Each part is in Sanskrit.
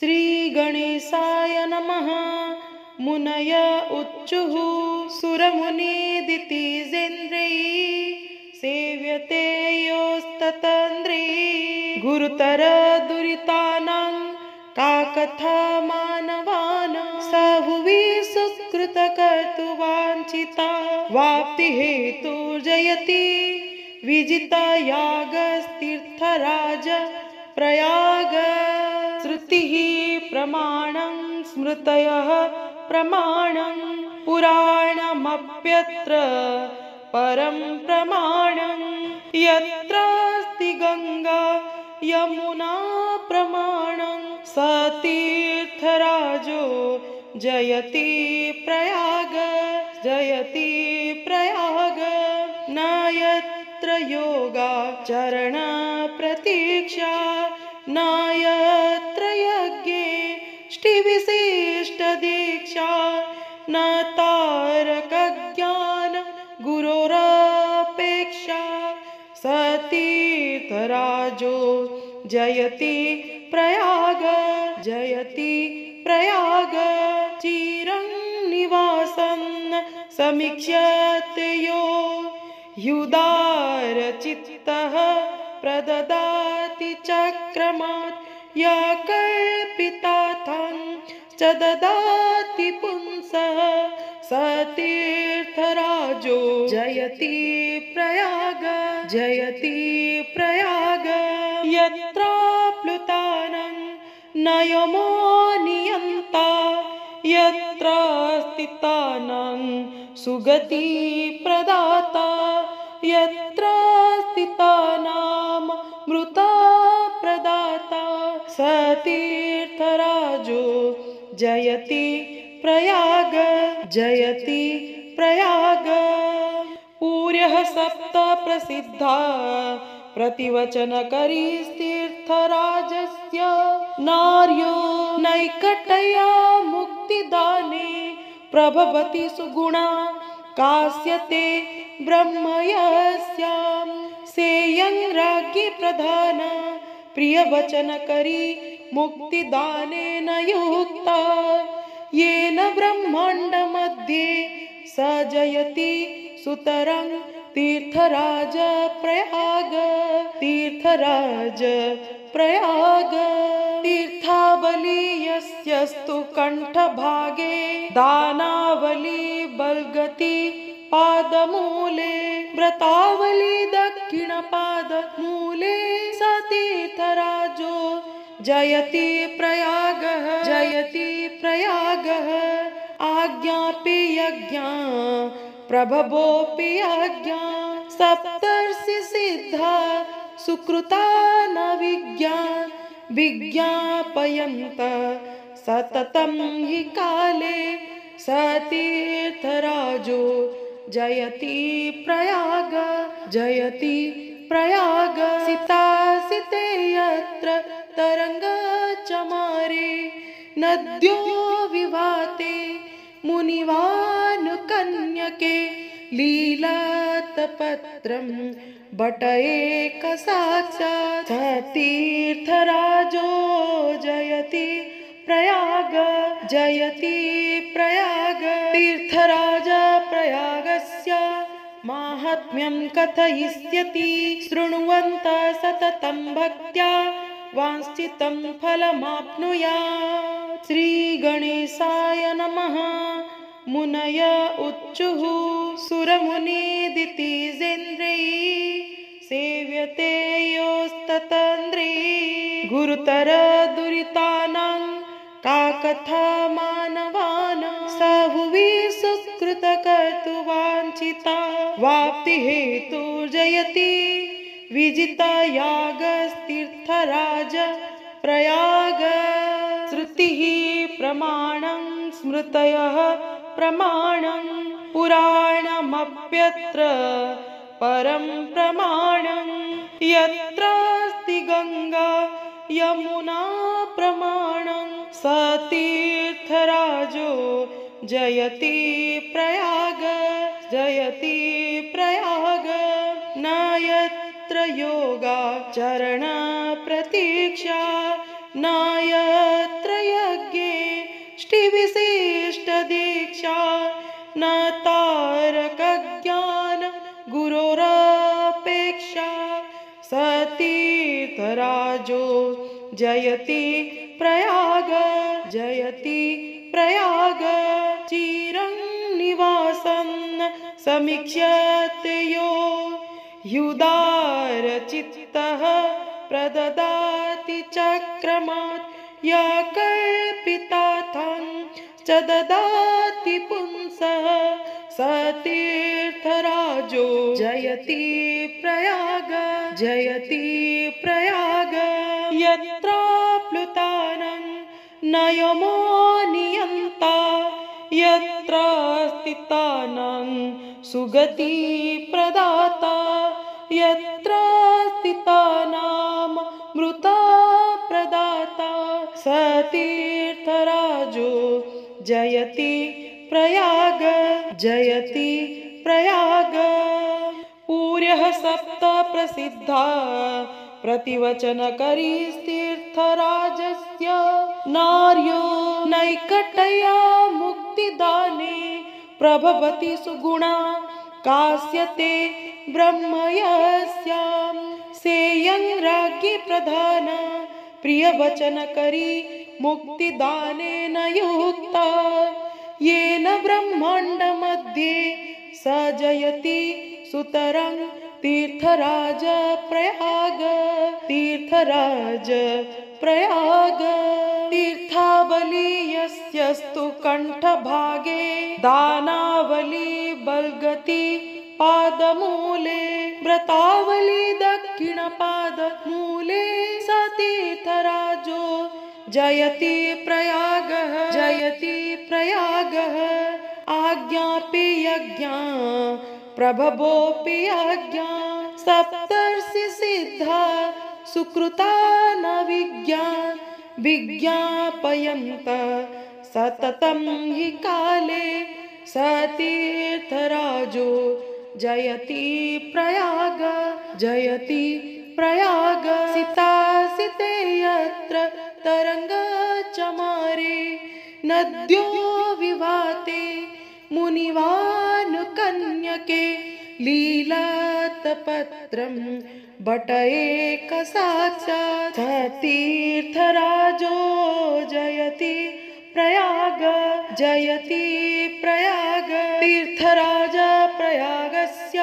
श्रीगणेशाय नमः। मुनय उच्चुः सुरमुनिदितिजेन्द्रैः सेव्यते योस्ततन्द्रैः। गुरुतर दुरितानां का कथा मानवानां स भुवि सुकृतकर्तुवाञ्छिता वाप्तिहेतुर्जयति विजितयागस्तीर्थराज प्रयाग। श्रुतिः प्रमाणं स्मृतयः प्रमाणं पुराणमप्यत्र परं प्रमाणं। यत्रास्ति गंगा यमुना प्रमाणं स तीर्थराजो जयति प्रयाग जयति प्रयाग। न यत्र योगाचरण प्रतीक्षा न यत्र यज्ञेष्टिविशिष्टदीक्षा न तारकज्ञान गुरोरपेक्षा स तीर्थराजो जयति प्रयाग जयति प्रयाग। चिरं निवासं समीक्ष्यते यो युदारचित्तः प्रददाति चक्रमात् या कल्पितार्थं च ददाति पुंसः स तीर्थराजो जयति प्रयाग जयति प्रयाग। यत्राप्लुतानं न यमो नियन्ता यत्र स्थितानां सुगति प्रदाता यत्र स्थितानां मृता प्रदाता स तीर्थराजो जयति प्रयाग जयति प्रयाग। पूर्यः सप्त प्रसिद्धा प्रतिवचनकरीस्तीर्थराजस्य नार्यो नैकटया मुक्तिदाने प्रभवति सुगुणा कास्यते ब्रह्मयस्यां सेयं राज्ञी प्रधान प्रियवचनकरी मुक्तिदानेन युक्ता येन ब्रह्माण्डमध्ये स जयति सुतरां तीर्थराज प्रयाग तीर्थराज प्रयाग। तीर्थावली यस्यस्तु कंठभागे दानावली बलगति पादमूले व्रतावली दक्षिणपादमूले स तीर्थराजो जयति प्रयागः जयति प्रयागः। आज्ञापि यज्ञा प्रभवोऽपि आज्ञा सप्तर्षि सिद्धा सुकृता न विज्ञापयन्त सततं हि काले स तीर्थराजो जयति प्रयाग जयति प्रयाग। सितासिते यत्र तरङ्गचमारे नद्यो विभाते मुनिवानुकन्यके लीलातपत्रं बटैकसाक्षात् स तीर्थराजो जयति प्रयाग जयति प्रयाग। तीर्थराज प्रयागस्य माहात्म्यं कथयिष्यति शृण्वन्तः सततं भक्त्या वाञ्छितं फलमाप्नुयात्। श्रीगणेशाय नमः। मुनय उच्चुः सुरमुनिदितिजेन्द्रैः सेव्यते योस्ततन्द्रैः। गुरुतर दुरितानां का कथा मानवानां स भुवि सुकृतकर्तुवाञ्छिता वाप्तिहेतुर्जयति विजितयागस्तीर्थराज प्रयाग। श्रुतिः प्रमाणं स्मृतयः प्रमाणं पुराणमप्यत्र परं प्रमाणं। यत्रास्ति गंगा यमुना प्रमाणं स तीर्थराजो जयति प्रयाग जयति प्रयाग। न यत्र योगाचरण प्रतीक्षा न यत्र जयति प्रयाग जयति प्रयाग चिरं निवासं समीक्ष्यते यो युदारचित्तः प्रददाति चक्रमात् या कल्पितार्थं च ददाति पुंसः स तीर्थराजो जयति प्रयाग जयति प्रयाग यत्र प्लुतानं न यमो नियन्ता यत्र स्थितानां सुगति प्रदाता यत्र स्थितानां मृता प्रदाता स तीर्थराजो जयति प्रयाग जयति प्रयाग पूर्यः सप्त प्रसिद्धा प्रतिवचनकरीस्तीर्थराजस्य नार्यो नैकटया मुक्तिदाने प्रभवति सुगुणा कास्यते ब्रह्मयस्यां सेयं राज्ञी प्रधान प्रियवचनकरी मुक्तिदानेन युक्ता येन ब्रह्माण्डमध्ये स जयति सुतरां तीर्थराज प्रयाग तीर्थराज प्रयाग तीर्थावली यस्यस्तु कण्ठभागे दानावली बल्गति पादमूले व्रतावली दक्षिणपादमूले स तीर्थराजो जयति प्रयागः जयति प्रयागः आज्ञापि यज्ञा प्रभवोऽपि आज्ञा सप्तर्षि सिद्धा सुकृता न विज्ञापयन्त सततं हि काले स तीर्थराजो जयति प्रयाग जयति प्रयाग सितासिते यत्र तरङ्गचमारे नद्यो विभाते मुनिवानुकन्यके लीलातपत्रं बटैकसाक्षात् स तीर्थराजो जयति प्रयाग जयति प्रयाग तीर्थराज प्रयागस्य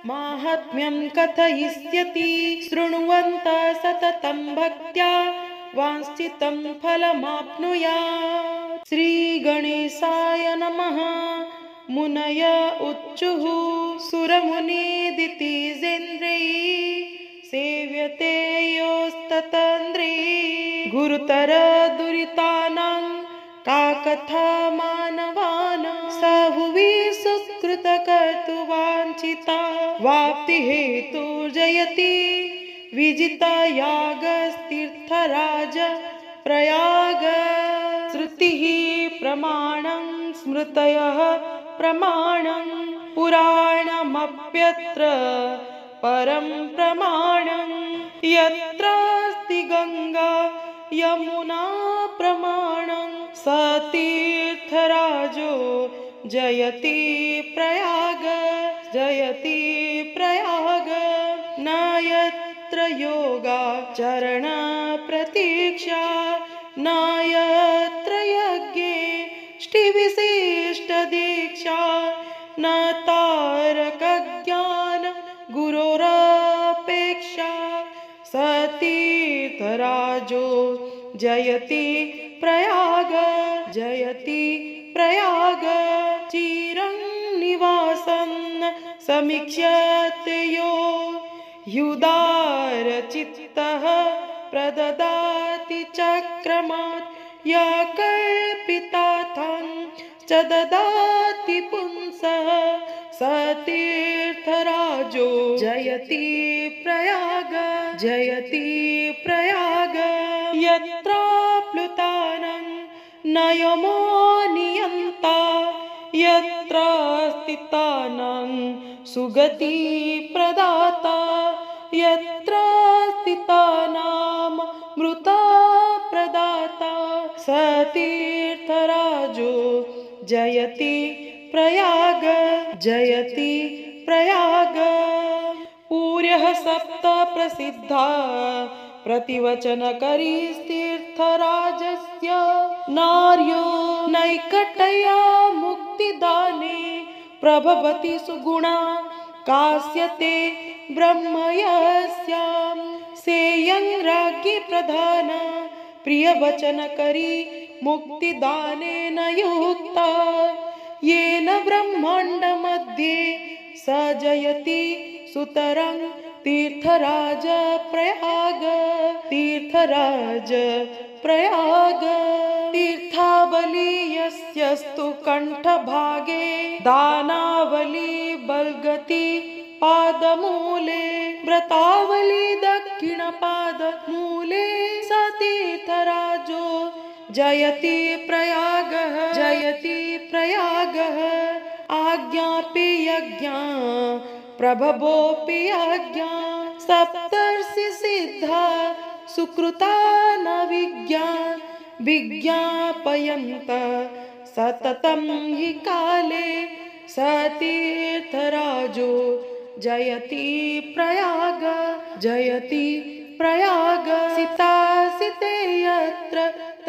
माहात्म्यं कथयिष्यति शृण्वन्तः सततं भक्त्या वाञ्छितं फलमाप्नुयात् श्रीगणेशाय नमः मुनय उच्चुः सुरमुनिदितिजेन्द्रैः सेव्यते योस्ततन्द्रैः गुरुतर दुरितानां का कथा मानवानां स भुवि सुकृतकर्तुवाञ्छिता वाप्तिहेतुर्जयति विजितयागस्तीर्थराज प्रयाग श्रुतिः प्रमाणं स्मृतयः प्रमाणं पुराणमप्यत्र परं प्रमाणं यत्रास्ति गंगा यमुना प्रमाणं स तीर्थराजो जयति प्रयाग जयति प्रयाग न यत्र योगाचरण प्रतीक्षा न यत्र यज्ञेष्टिविशिष्टदीक्षा न तारकज्ञान गुरोरपेक्षा स तीर्थराजो जयति प्रयाग जयति प्रयाग चिरं निवासं समीक्ष्यते यो युदारचित्तः प्रददाति चक्रमात् या कल्पितार्थं च ददाति पुंसः स तीर्थराजो जयति प्रयाग जयति प्रयाग यत्र प्लुतानं न यमो नियन्ता यत्र स्थितानां सुगति प्रदाता यत्र स्थितानां मृता प्रदाता स तीर्थराजो जयति प्रयाग जयति प्रयाग पूर्यः सप्त प्रसिद्धा प्रतिवचनकरीस्तीर्थराजस्य नार्यो नैकटया मुक्तिदाने प्रभवति सुगुणा कास्यते ब्रह्म यस्यां सेयं राज्ञी प्रधान प्रियवचनकरी मुक्तिदानेन युक्ता येन ब्रह्माण्डमध्ये स जयति सुतरां तीर्थराज प्रयाग तीर्थराज प्रयाग तीर्थावली यस्यस्तु कण्ठभागे दानावली बल्गति पादमूले व्रतावली दक्षिणपादमूले स तीर्थराजो जयति प्रयागः जयति प्रयागः आज्ञापि यज्ञा प्रभवोऽपि आज्ञा सप्तर्षि सिद्धा सुकृता न विज्ञापयन्त सततं हि काले स तीर्थराजो जयति प्रयाग जयति प्रयाग सितासिते यत्र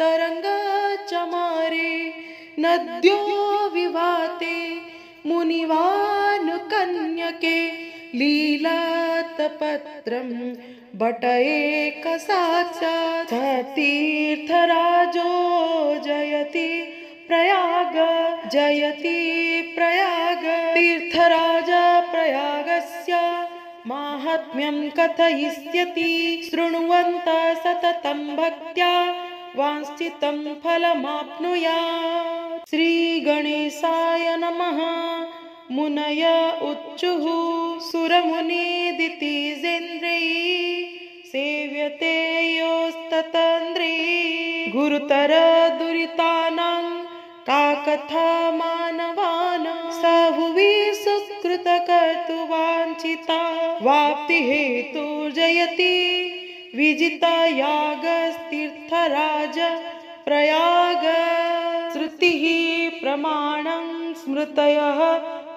तरङ्गचमारे नद्यो विभाते मुनिवानुकन्यके लीलातपत्रं बटैकसाक्षात् स तीर्थराजो जयति प्रयाग जयति प्रयाग तीर्थराज प्रयागस्य माहात्म्यं कथयिष्यति शृण्वन्तः सततं भक्त्या वाञ्छितं फलमाप्नुयात्। श्रीगणेशाय नमः। मुनय उच्चुः सुरमुनिदितिजेन्द्रैः सेव्यते योस्ततन्द्रैः गुरुतर दुरितानां का कथा मानवानां स भुवि सुकृतकर्तुवाञ्छिता वाप्तिहेतुर्जयति विजितयागस्तीर्थराज प्रयाग श्रुतिः प्रमाणं स्मृतयः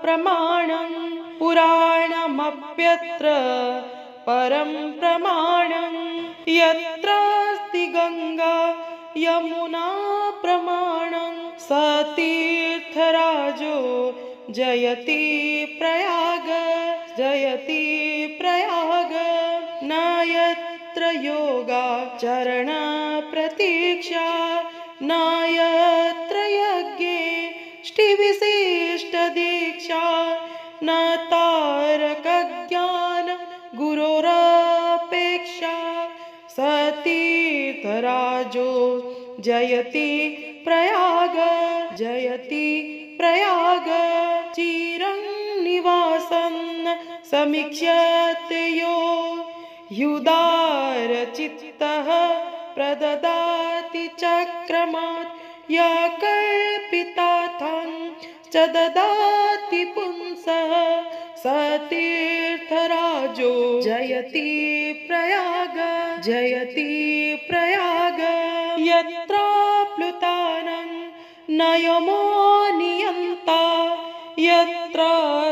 प्रमाणं पुराणमप्यत्र परं प्रमाणं यत्रास्ति गंगा यमुना प्रमाणं स तीर्थराजो जयति प्रयाग जयति प्रयाग न यत्र योगाचरण प्रतीक्षा न यत्र यज्ञेष्टिविशिष्टदीक्षा न तारकज्ञान गुरोरपेक्षा स तीर्थराजो जयति प्रयाग जयति प्रयाग चिरं निवासं समीक्ष्यते यो युदारचित्तः प्रददाति चक्रमात् या कल्पितार्थं च ददाति पुंसः स तीर्थराजो जयति प्रयाग जयति प्रयाग यत्राप्लुतानं न यमो नियन्ता यत्र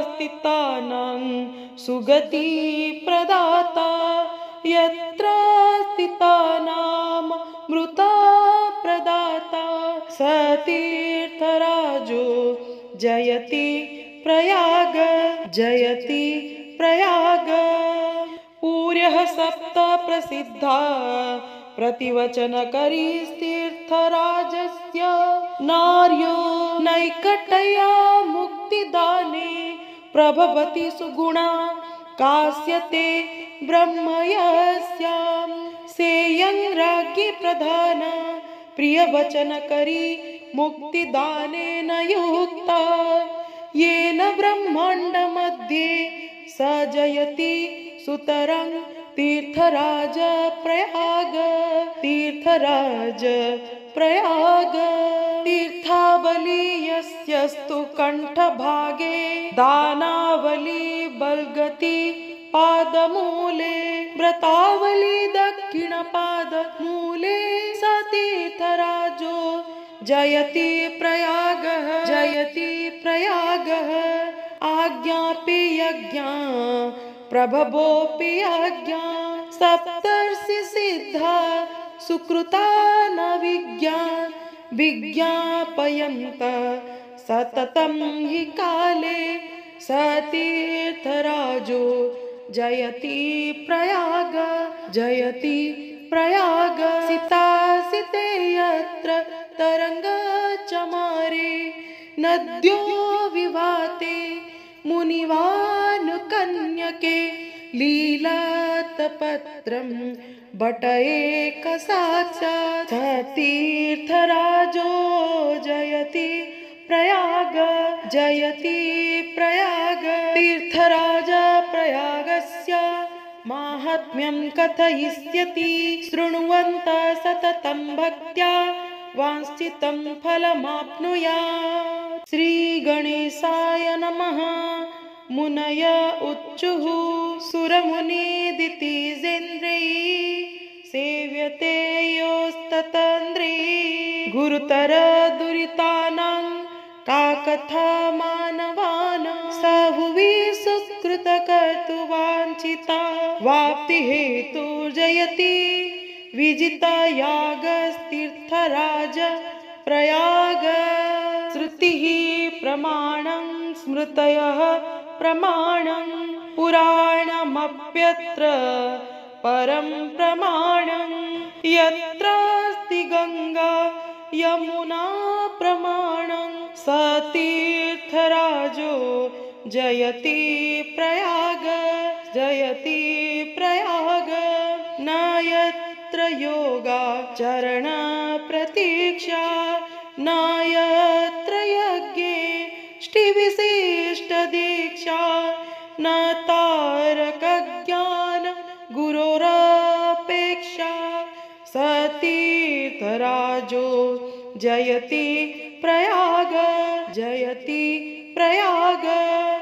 स्थितानां सुगति प्रदाता यत्र स्थितानां मृता प्रदाता स तीर्थराजो जयति प्रयाग जयति प्रयाग पूर्यः सप्त प्रसिद्धा प्रतिवचनकरीस्तीर्थराजस्य नार्यो नैकटया मुक्तिदाने प्रभवति सुगुणा कास्यते ब्रह्म यस्यां सेयं राज्ञी प्रधान प्रियवचनकरी मुक्तिदानेन युक्ता येन ब्रह्माण्डमध्ये स जयति सुतरां तीर्थराज प्रयाग तीर्थराज प्रयाग तीर्थावली यस्यस्तु कण्ठभागे दानावली बल्गति पादमूले व्रतावली दक्षिणपादमूले स तीर्थराजो जयति प्रयागः जयति प्रयागः आज्ञापि यज्ञा प्रभवोऽपि आज्ञा सप्तर्षि सिद्धा सुकृता न विज्ञापयन्त सततं हि काले सतीर्थराजो जयति प्रयाग सितासिते यत्र तरङ्गचमारे नद्यो विवाते मुनिवानुकन्यके लीलातपत्रं बटैकसाक्षात् सतीर्थराजो जयति प्रयाग तीर्थराज प्रयागस्य माहात्म्यं कथयिष्यति शृण्वन्तः सततं भक्त्या वाञ्छितं फलमाप्नुयात्। श्रीगणेशाय नमः। मुनय उच्चुः सुरमुनिदितिजेन्द्रैः सेव्यते योस्ततन्द्रैः गुरुतर दुरितानां का कथा मानवानां स भुवि सुकृतकर्तुवाञ्छिता वाप्तिहेतुर्जयति विजितयागस्तीर्थराज प्रयाग। श्रुतिः प्रमाणं स्मृतयः प्रमाणं पुराणमप्यत्र परं प्रमाणं यत्रास्ति गंगा यमुना प्रमाणं सतीर्थराजो जयति प्रयाग न यत्र योगाचरण प्रतीक्षा न यत्र यज्ञेष्टिविशिष्टदीक्षा न तारकज्ञान गुरोरपेक्षा सतीर्थराजो जयति प्रयाग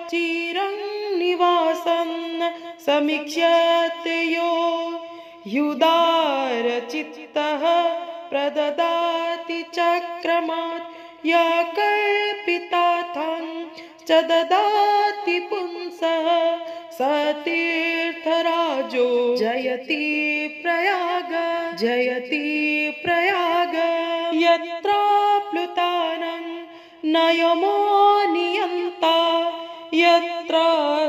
चिरं निवासं समीक्ष्यते यो युदारचित्तः प्रददाति चक्रमात् य कल्पितार्थं च ददाति पुंसः सतीर्थराजो जयति प्रयाग यत्राप्लुतानं न यमो नियन्ता यत्र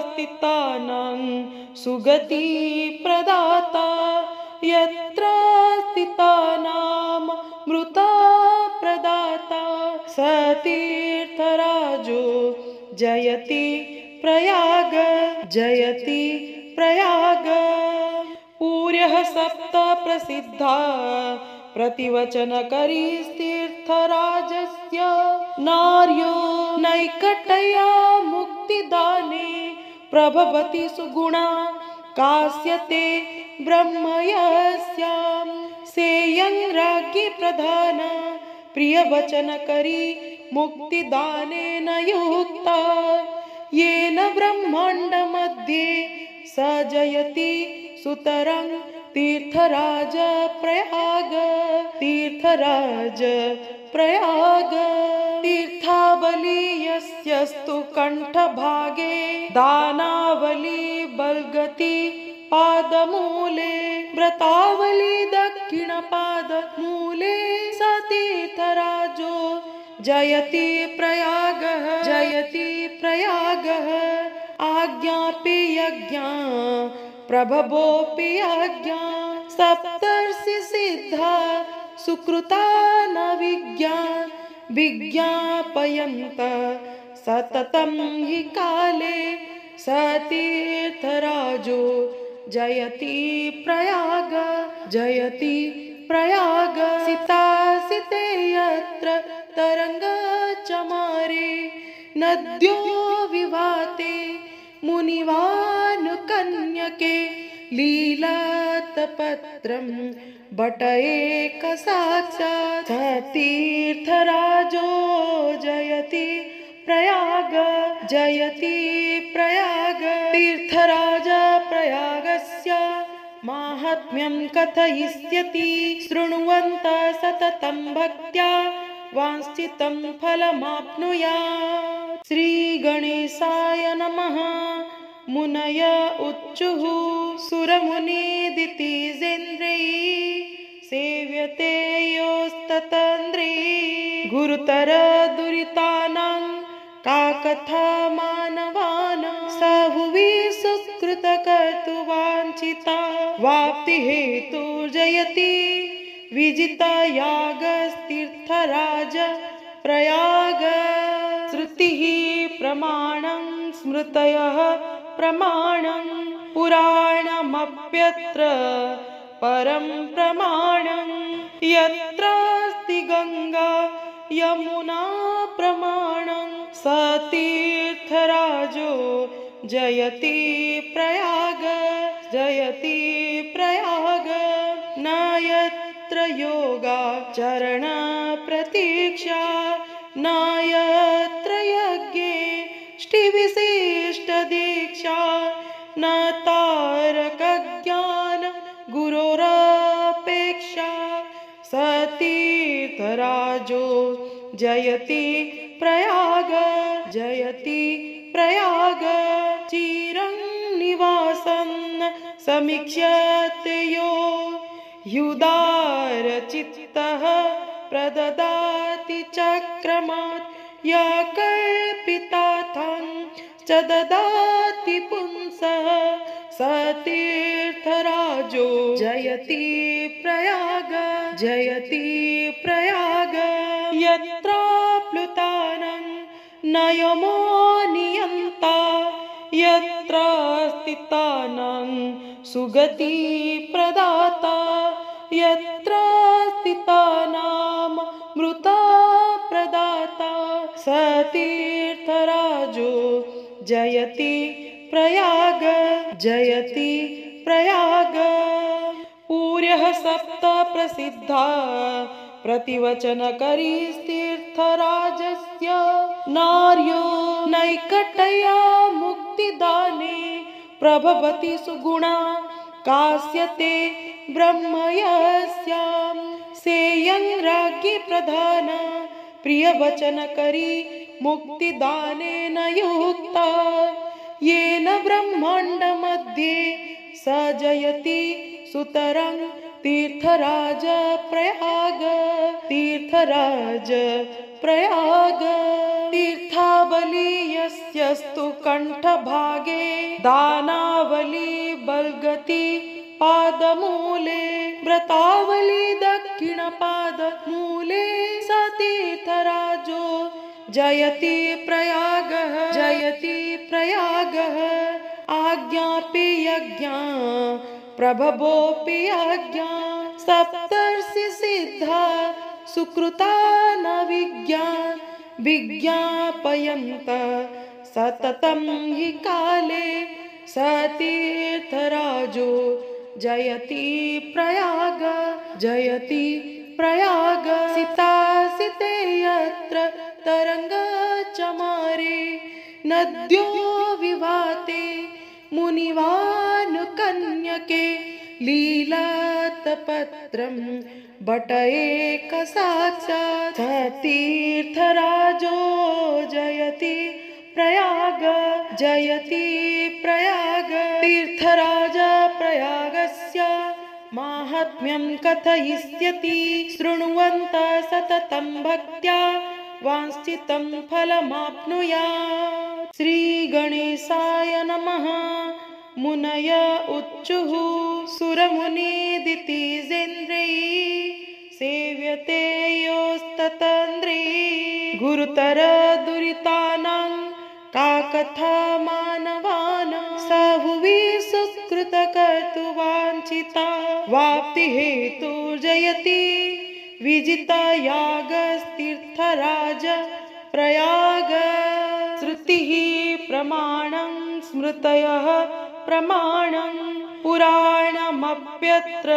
स्थितानां सुगति प्रदाता यत्र स्थितानां मृता प्रदाता सतीर्थराजो जयति प्रयाग पूर्यः सप्त प्रसिद्धा प्रतिवचनकरीस्तीर्थराजस्य नार्यो नैकटया मुक्तिदाने प्रभवति सुगुणा कास्यते ब्रह्मयस्यां सेयं राज्ञी प्रधान प्रियवचनकरी मुक्तिदानेन युक्ता येन ब्रह्माण्डमध्ये स जयति सुतरां तीर्थराज प्रयाग तीर्थावली यस्यस्तु कंठभागे दानावली बलगति पादमूले व्रतावली दक्षिणपादमूले स तीर्थराजो जयति प्रयागः आज्ञापि यज्ञा प्रभवोऽपि आज्ञा सप्तर्षि सिद्धा सुकृता न विज्ञापयन्त सततं हि काले सतीर्थराजो जयति प्रयाग सितासिते यत्र तरङ्गचमारे नद्यो विवाते मुनिवानुकन्यके लीलातपत्रं बटैकसाक्षात् सतीर्थराजो जयति प्रयाग तीर्थराज प्रयागस्य माहात्म्यं कथयिष्यति शृण्वन्तः सततं भक्त्या वाञ्छितं फलमाप्नुयात्। श्रीगणेशाय नमः। मुनय उच्चुः सुरमुनिदितिजेन्द्रैः सेव्यते योस्ततन्द्रैः गुरुतर दुरितानां का कथा मानवानां स भुवि सुकृतकर्तुवाञ्छिता वाप्तिहेतुर्जयति विजितयागस्तीर्थराज प्रयाग श्रुतिः प्रमाणं स्मृतयः प्रमाणं पुराणमप्यत्र परं प्रमाणं यत्रास्ति गंगा यमुना प्रमाणं स तीर्थराजो जयति प्रयाग जयति प्रयाग न यत्र योगाचरण प्रतीक्षा न यत्र यज्ञेष्टिविशिष्ट दीक्षा न तारकज्ञान गुरोरपेक्षा स तीर्थराजो जयति प्रयाग जयति प्रयाग चिरं निवासं समीक्ष्यते यो युदारचित्तः प्रददाति चक्रमात् या कल्पितार्थं च ददाति पुंसः स तीर्थराजो जयति प्रयाग जयति प्रयाग यत्राप्लुतानं न यमो नियन्ता यत्र स्थितानां सुगति प्रदाता यत्र स्थितानां मृता प्रदाता स तीर्थराजो जयति प्रयाग जयति प्रयाग पूर्यः सप्त प्रसिद्धा प्रतिवचनकरीस्तीर्थराजस्य नार्यो नैकटया मुक्तिदाने प्रभवति सुगुणा कास्यते ब्रह्मयस्यां सेयं राज्ञी प्रधान प्रियवचनकरी मुक्तिदानेन युक्ता येन ब्रह्माण्डमध्ये स जयति सुतरां तीर्थराज प्रयाग तीर्थराज प्रयाग तीर्थावली यस्यस्तु कंठभागे दानावली बलगति पादमूले व्रतावली दक्षिणपादमूले स तीर्थराजो जयति प्रयागः जयति प्रयागः आज्ञापि यज्ञा प्रभवोऽपि आज्ञा सप्तर्षि सिद्धा सुकृता न विज्ञापयन्त सततं हि काले स तीर्थराजो जयति प्रयाग जयति प्रयाग सितासिते यत्र तरङ्गचमारे नद्यो विवाते मुनिवानुकन्यके लीलातपत्रं बटैकसाक्षात् तीर्थराजो जयति प्रयाग जयति प्रयाग तीर्थराज प्रयागस्य माहात्म्यं कथयिष्यति शृण्वन्तः सततं भक्त्या वाञ्छितं फलमाप्नुयात्। श्रीगणेशाय नमः। मुनय उच्चुः सुरमुनिदितिजेन्द्रैः सेव्यते योस्ततन्द्रैः गुरुतर दुरितानां का कथा मानवानां स भुवि सुकृतकर्तुवाञ्छिता वाप्तिहेतुर्जयति विजितयागस्तीर्थराज प्रयाग श्रुतिः प्रमाणं स्मृतयः प्रमाणं पुराणमप्यत्र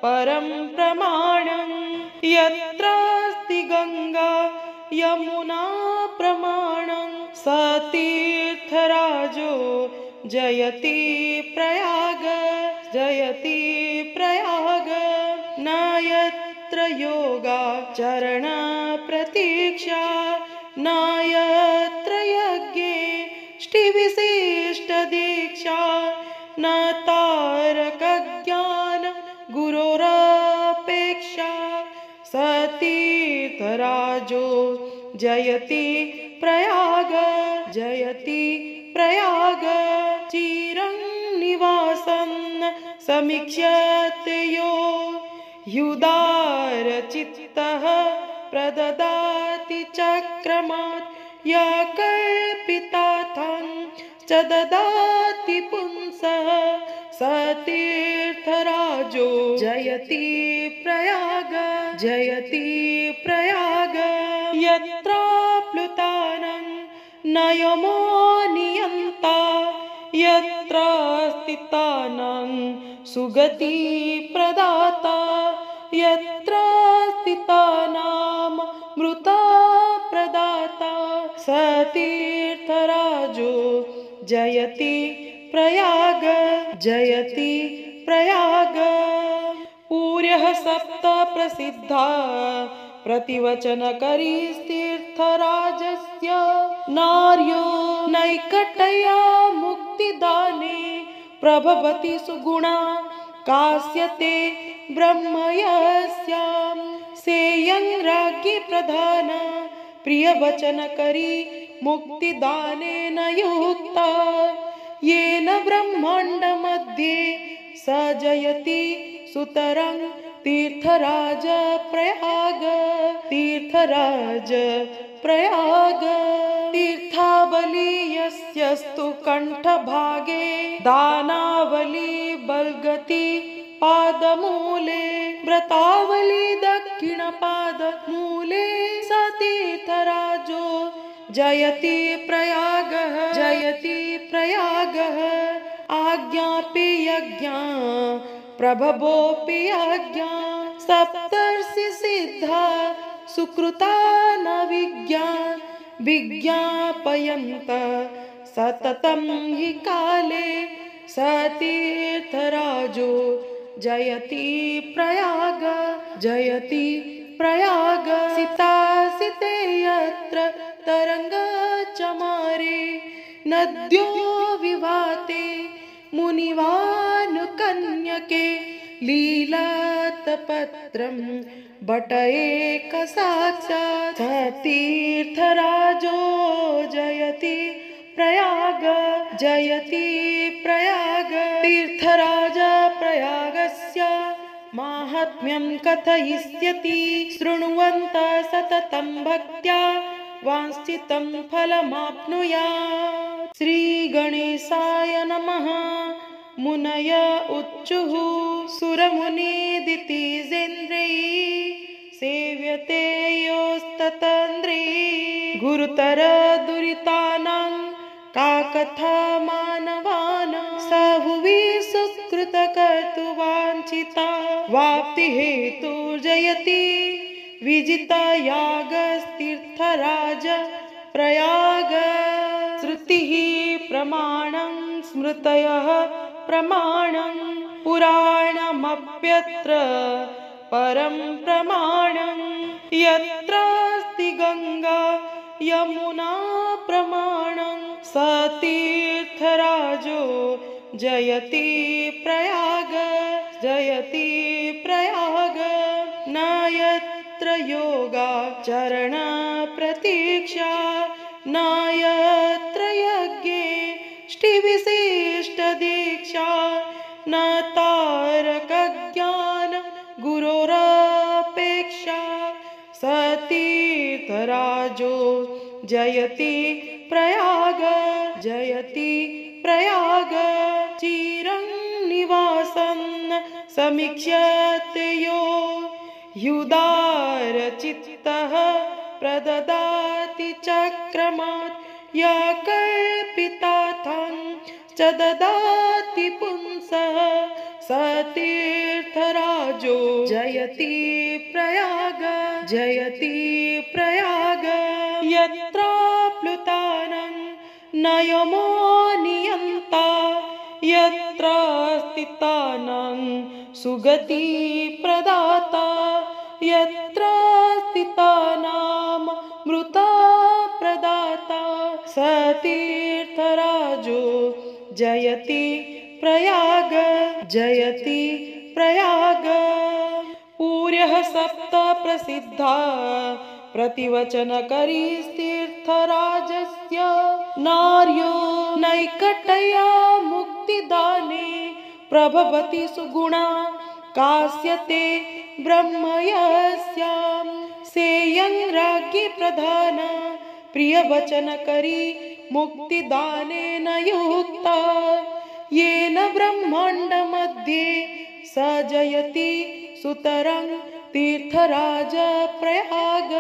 परं प्रमाणं यत्रास्ति गंगा यमुना प्रमाणं स तीर्थराजो जयति प्रयाग जयति प्रयाग न यत्र योगाचरण प्रतीक्षा न यत्र यज्ञेष्टिविशिष्ट तीर्थराजो जयति प्रयाग जयति प्रयाग चिरं निवासं समीक्ष्यते यो युदारचित्तः प्रददाति चक्रमात् या कल्पितार्थं च ददाति पुंसः स तीर्थराजो जयति प्रयाग जयति प्रयाग यत्र प्लुतानं नयमो नियन्ता यत्र स्थितानां सुगति प्रदाता यत्र स्थितानां मृता प्रदाता स तीर्थराजो जयति प्रयाग जयति प्रयाग पूर्यः सप्त प्रसिद्धा प्रतिवचनकरीस्तीर्थराजस्य नार्यो नैकटया मुक्तिदाने प्रभवति सुगुणा कास्यते ब्रह्मयस्यां सेयं राज्ञी प्रधान प्रियवचनकरी मुक्तिदानेन युक्ता येन ब्रह्माण्डमध्ये स जयति सुतरां तीर्थराज प्रयाग तीर्थराज प्रयाग तीर्थावली यस्यस्तु कंठभागे दानावली बल्गति पादमूले व्रतावली दक्षिणपादमूले स तीर्थराजो जयति प्रयागः जयति प्रयागः आज्ञापि यज्ञा प्रभवोऽपि आज्ञा सप्तर्षि सिद्धा सुकृता न विज्ञापयन्त सततं हि काले स तीर्थराजो जयति प्रयाग जयति प्रयाग सितासिते यत्र तरङ्गचमारे नद्यो विवाते मुनिवानुकन्यके लीलातपत्रं बटैकसाक्षात् तीर्थराजो जयति प्रयाग जयति प्रयाग तीर्थराज प्रयागस्य माहात्म्यं कथयिष्यति शृण्वन्तः सततं भक्त्या वाञ्छितं फलमाप्नुयात्। श्रीगणेशाय नमः। मुनय उच्चुः सुरमुनिदितिजेन्द्रैः सेव्यते योस्ततन्द्रैः गुरुतर दुरितानां का कथा मानवानां स भुवि सुकृतकर्तुवाञ्छिता वाप्तिहेतुर्जयति विजितयागस्तीर्थराज प्रयाग श्रुतिः प्रमाणं स्मृतयः प्रमाणं पुराणमप्यत्र परं प्रमाणं यत्रास्ति गंगा यमुना प्रमाणं स तीर्थराजो जयति प्रयाग जयति प्रयाग न यत्र योगाचरण प्रतीक्षा न यत्र यज्ञेष्टिविशिष्ट दीक्षा न तारकज्ञान गुरोरपेक्षा स तीर्थराजो जयति प्रयाग जयति प्रयाग चिरं निवासं समीक्ष्यते यो युदारचित्तः प्रददाति चक्रमात् या कल्पितार्थं च ददाति पुंसः स तीर्थराजो जयति प्रयाग जयति प्रयाग यत्र प्लुतानं नयमो नियन्ता यत्र स्थितानां सुगति प्रदाता यत्र स्थितानां मृता प्रदाता स तीर्थराजो जयति प्रयाग जयति प्रयाग पूर्यः सप्त प्रसिद्धा प्रतिवचनकरी तीर्थराजस्य नार्यो नैकटया मुक्तिदाने प्रभवति सुगुणा कास्यते ब्रह्मयस्यां सेयं राज्ञी प्रधान प्रियवचनकरी मुक्तिदानेन युक्ता येन ब्रह्माण्डमध्ये स जयति सुतरं तीर्थराज प्रयाग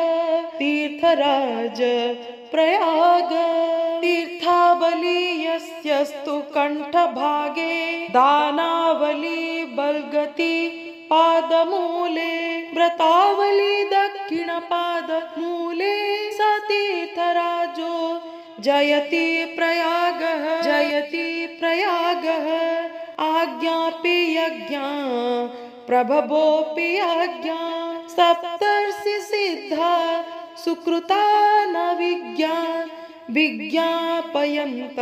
तीर्थराज प्रयाग तीर्थावली यस्यस्तु कंठभागे दानावली बल्गति पादमूले व्रतावली दक्षिणपादमूले स तीर्थराजो जयति प्रयागः जयति प्रयागः आज्ञापि यज्ञा प्रभवोऽपि यज्ञा सप्तर्षि सिद्धा सुकृता न विज्ञापयन्त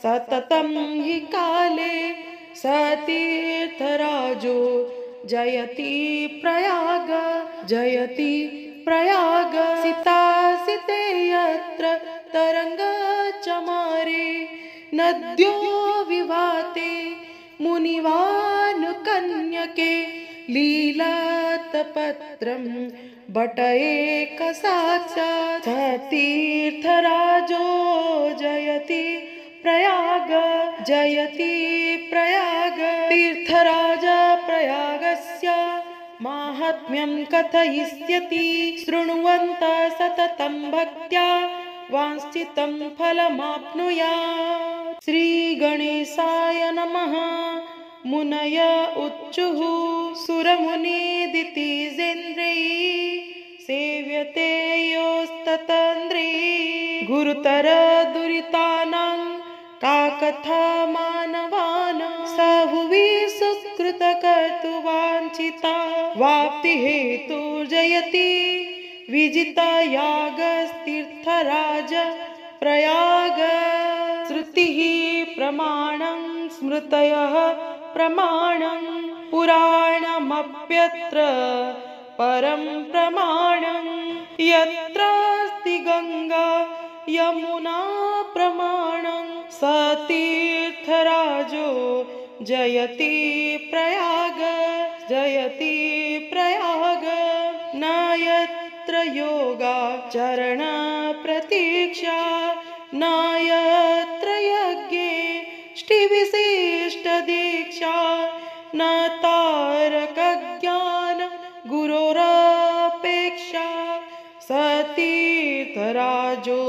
सततं हि काले स तीर्थराजो जयति प्रयाग जयति प्रयाग सितासिते यत्र तरङ्गचमारे नद्यो विवाते मुनिवानुकन्यके लीलातपत्रं बट एक साक्षात् तीर्थराजो जयति प्रयाग जयति प्रयाग तीर्थराज प्रयागस्य माहात्म्यं कथयिष्यति शृण्वन्तः सततं भक्त्या वाञ्छितं फलमाप्नुयात्। श्रीगणेशाय नमः। मुनय उच्चुः सुरमुनिदितिजेन्द्रैः सेव्यते योस्ततन्द्रैः गुरुतर दुरितानां का कथा मानवानां स भुवि सुकृतकर्तुवाञ्छिता वाप्तिहेतुर्जयति विजितयागस्तीर्थराज प्रयाग श्रुतिः प्रमाणं स्मृतयः प्रमाणं पुराणमप्यत्र परं प्रमाणं यत्रास्ति गंगा यमुना प्रमाणं स तीर्थराजो जयति प्रयाग जयति प्रयाग न यत्र योगाचरण प्रतीक्षा न यत्र यज्ञे विशिष्टदीक्षा न तारकज्ञान गुरोरपेक्षा स तीर्थराजो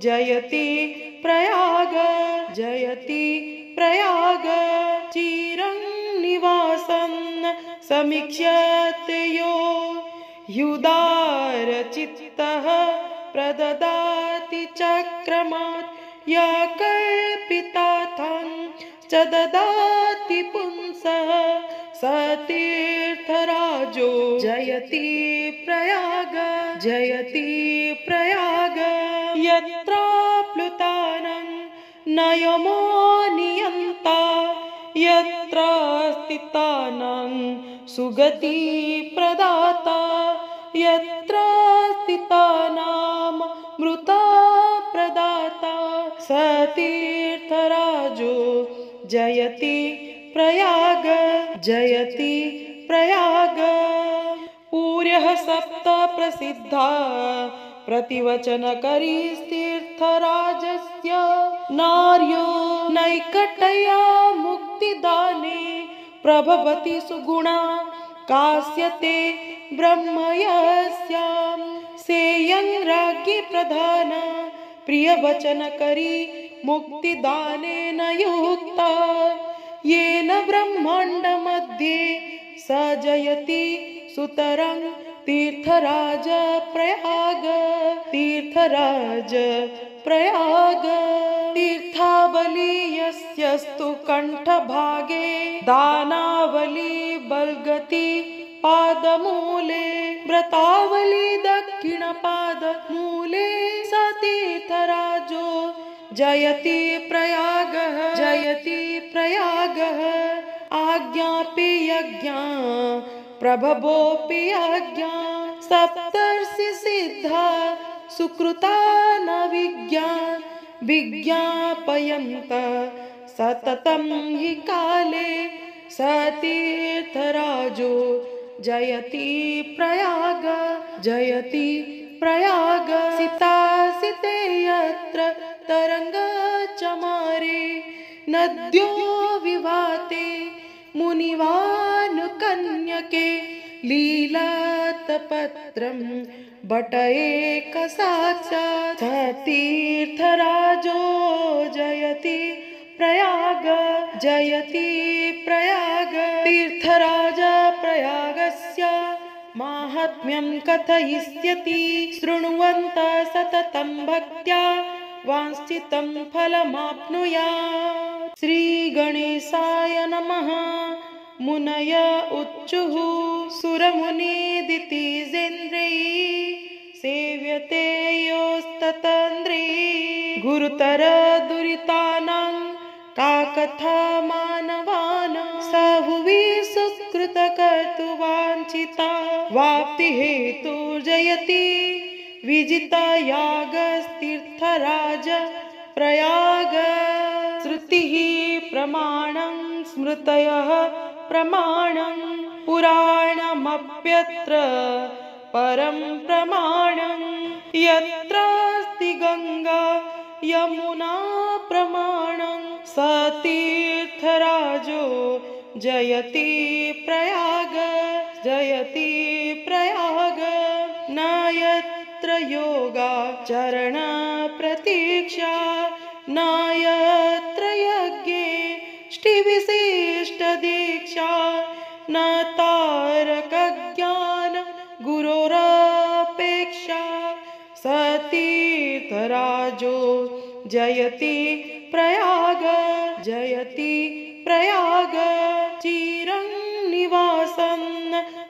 जयति प्रयाग जयति प्रयाग चिरं निवासं समीक्ष्यते यो युदारचित्तः प्रददाति चक्रमात् या कल्पितार्थं च ददाति पुंसः स तीर्थराजो जयति प्रयाग जयति प्रयाग यत्राप्लुतानं न यमो नियन्ता यत्र स्थितानां सुगति प्रदाता यत्र स्थितानां मृता प्रदाता स तीर्थराजो जयति प्रयाग जयति प्रयाग पूर्यः सप्त प्रसिद्धा प्रतिवचनकरी तीर्थराजस्य नार्यो नैकटया मुक्तिदाने प्रभवति सुगुणा कास्यते ब्रह्मयस्यां सेयं राज्ञी प्रधान प्रियवचनकरी मुक्तिदानेन युक्ता येन ब्रह्माण्डमध्ये स जयति सुतरं तीर्थराज प्रयाग तीर्थराज प्रयाग तीर्थावली यस्यस्तु कंठभागे दानावली बल्गति पादमूले व्रतावली दक्षिणपादमूले स तीर्थराजो जयति प्रयागः जयति प्रयागः आज्ञापि यज्ञा प्रभवोऽपि यज्ञा सप्तर्षि सिद्धा सुकृता न विज्ञापयन्त सततं हि काले सतीर्थराजो जयति प्रयाग जयति प्रयाग सितासिते यत्र तरङ्गचमारे नद्यो विवाते मुनिवानुकन्यके लीलातपत्रं बट एकसाक्षात् सतीर्थराजो जयति प्रयाग जयति प्रयाग तीर्थराज प्रयागस्य माहात्म्यं कथयिष्यति शृण्वन्तः सततं भक्त्या वाञ्छितं फलमाप्नुयात्। श्रीगणेशाय नमः। मुनय उच्चुः सुरमुनिदितिजेन्द्रैः सेव्यते योस्ततन्द्रैः गुरुतर दुरितानां का कथा मानवानां स भुवि सुकृतकर्तुवाञ्छिता वाप्तिहेतुर्जयति विजितयागस्तीर्थराज प्रयाग श्रुतिः प्रमाणं स्मृतयः प्रमाणं पुराणमप्यत्र परं प्रमाणं यत्रास्ति गंगा यमुना प्रमाणं सतीर्थराजो जयति प्रयाग जयति प्रयाग न यत्र योगाचरण प्रतीक्षा न यत्र यज्ञेष्टिविशिष्टदीक्षा न तारकज्ञान गुरोरपेक्षा सतीर्थराजो जयति प्रयाग जयति प्रयाग चिरं निवासं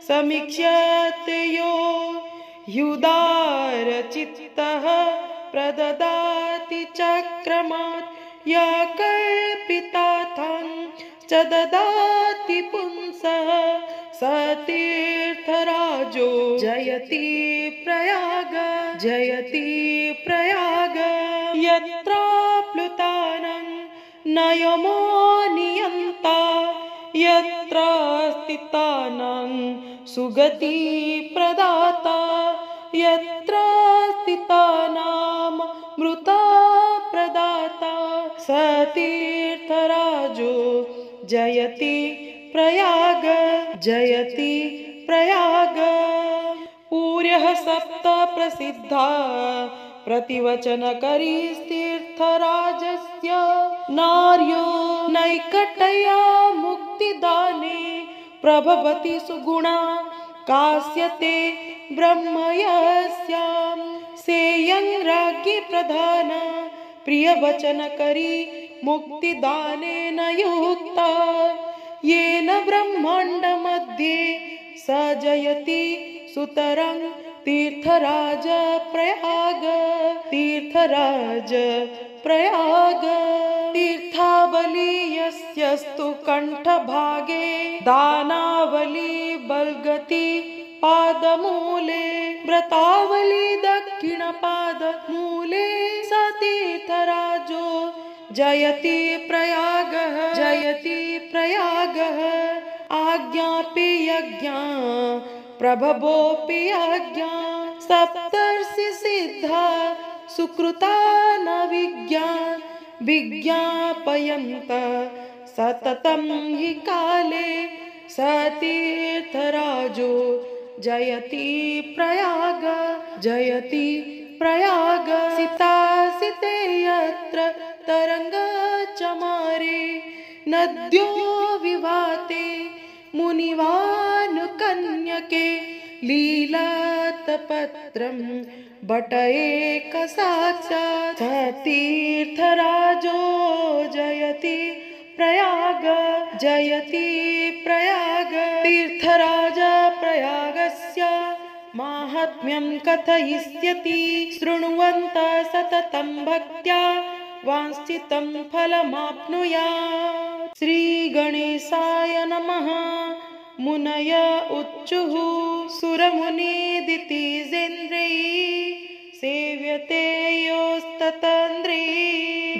समीक्ष्यते यो युदारचित्तः प्रददाति चक्रमात् या कल्पितार्थं च ददाति पुंसः सतीर्थराजो जयति प्रयाग जयति प्रयाग यत्राप्लुतानं न यमो नियन्ता यत्र स्थितानां सुगति प्रदाता यत्र स्थितानां मृता प्रदाता सतीर्थराजो जयति प्रयाग जयति प्रयाग पूर्यः सप्त प्रसिद्धा प्रतिवचनकरीस्तीर्थराजस्य नार्यो नैकटया मुक्तिदाने प्रभवति सुगुणा कास्यते ब्रह्मयस्यां सेयं राज्ञी प्रधान प्रियवचनकरी मुक्तिदानेन युक्ता येन ब्रह्माण्डमध्ये स जयति सुतरां तीर्थराज प्रयाग तीर्थराज प्रयाग तीर्थावली यस्यस्तु कंठभागे दानावली बलगति पादमूले व्रतावली दक्षिणपादमूले स तीर्थराजो जयति प्रयागः जयति प्रयागः आज्ञापि यज्ञा प्रभवोऽपि आज्ञा सप्तर्षि सिद्धा सुकृता न विज्ञापयन्त सततं हि काले सतीर्थराजो जयति प्रयाग जयति प्रयाग सितासिते यत्र तरङ्गचमारे नद्यो विवाते मुनिवानुकन्यके लीलातपत्रं बट एकसाक्षात् सतीर्थराजो जयति प्रयाग जयति प्रयाग तीर्थराज प्रयागस्य माहात्म्यं कथयिष्यति शृण्वन्तः सततं भक्त्या वाञ्छितं फलमाप्नुयात्। श्रीगणेशाय नमः। मुनय उच्चुः सुरमुनिदितिजेन्द्रैः सेव्यते योस्ततन्द्रैः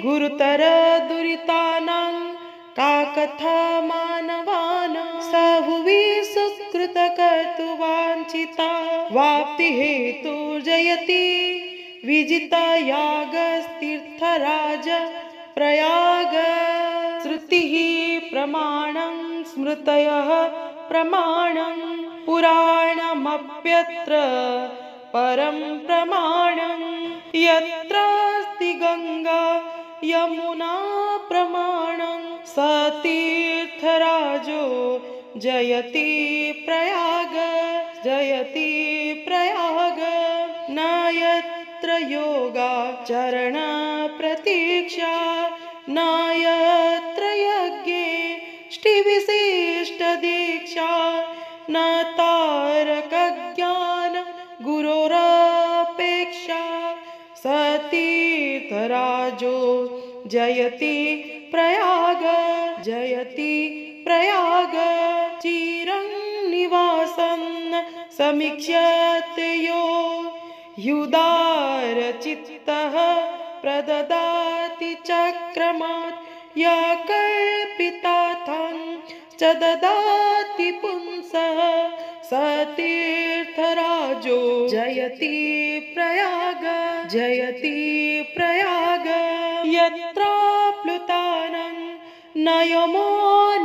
गुरुतर दुरितानां का कथा मानवानां स भुवि सुकृतकर्तुवाञ्छिता वाप्तिहेतुर्जयति विजितयागस्तीर्थराज प्रयाग श्रुतिः प्रमाणं स्मृतयः प्रमाणं पुराणमप्यत्र परं प्रमाणं यत्रास्ति गंगा यमुना प्रमाणं स तीर्थराजो जयति प्रयाग जयति प्रयाग न यत्र योगाचरण प्रतीक्षा न यत्र यज्ञेष्टिविशिष्टदीक्षा न तारकज्ञान गुरोरपेक्षा स तीर्थराजो जयति प्रयाग जयति प्रयाग चिरं निवासं समीक्ष्यते यो युदारचित्तः प्रददाति चक्रमात् या कल्पितार्थं च ददाति पुंसः स तीर्थराजो जयति प्रयाग जयति प्रयाग यत्राप्लुतानं न यमो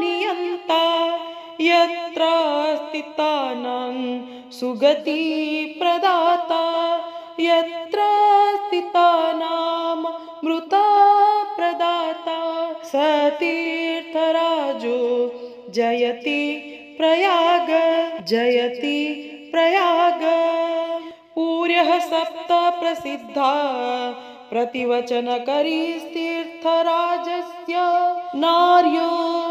नियन्ता यत्र स्थितानां सुगति प्रदाता यत्र स्थितानां मृता प्रदाता स तीर्थराजो जयति प्रयाग जयति प्रयाग पूर्यः सप्त प्रसिद्धा प्रतिवचनकरीस्तीर्थराजस्य नार्यो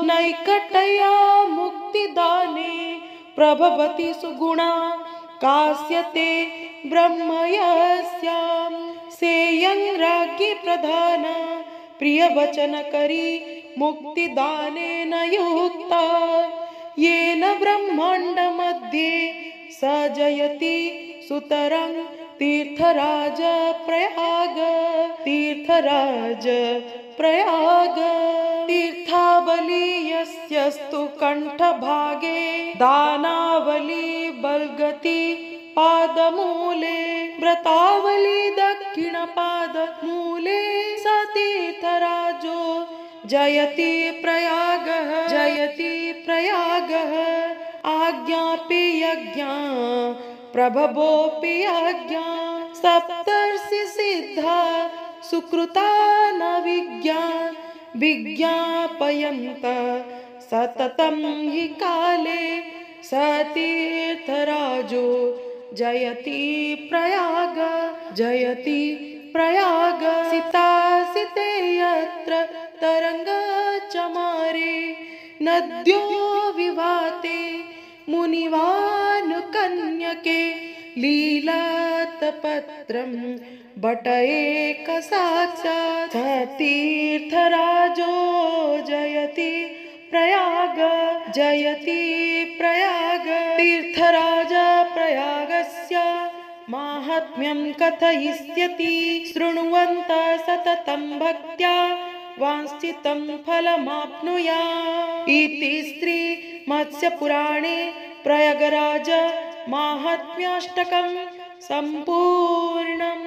नैकटया मुक्तिदाने प्रभवति सुगुणा कास्यते ब्रह्मयस्यां सेयं राज्ञी प्रधान प्रियवचनकरी मुक्तिदानेन युक्ता येन ब्रह्माण्डमध्ये स जयति सुतरां तीर्थराज प्रयाग तीर्थराज प्रयाग तीर्थावली यस्यस्तु कंठभागे दानावली बल्गति पादमूले व्रतावली दक्षिणपादमूले स तीर्थराजो जयति प्रयागः जयति प्रयागः आज्ञापि यज्ञा प्रभवोऽपि आज्ञा सप्तर्षि सिद्धा सुकृता न विज्ञापयन्त सततं हि काले स तीर्थराजो जयति प्रयाग जयति प्रयाग सितासिते यत्र तरङ्गचमारे नद्यो विवाते मुनिवानुकन्यके लीलातपत्रं बटैकसाक्षात् स तीर्थराजो जयति प्रयाग जयति प्रयाग तीर्थराज प्रयागस्य माहात्म्यं कथयिष्यति शृण्वन्तः सततं भक्त्या वाञ्छितं फलमाप्नुयात् इति श्रीमत्स्यपुराणे प्रयागराज माहात्म्याष्टकं सम्पूर्णम्।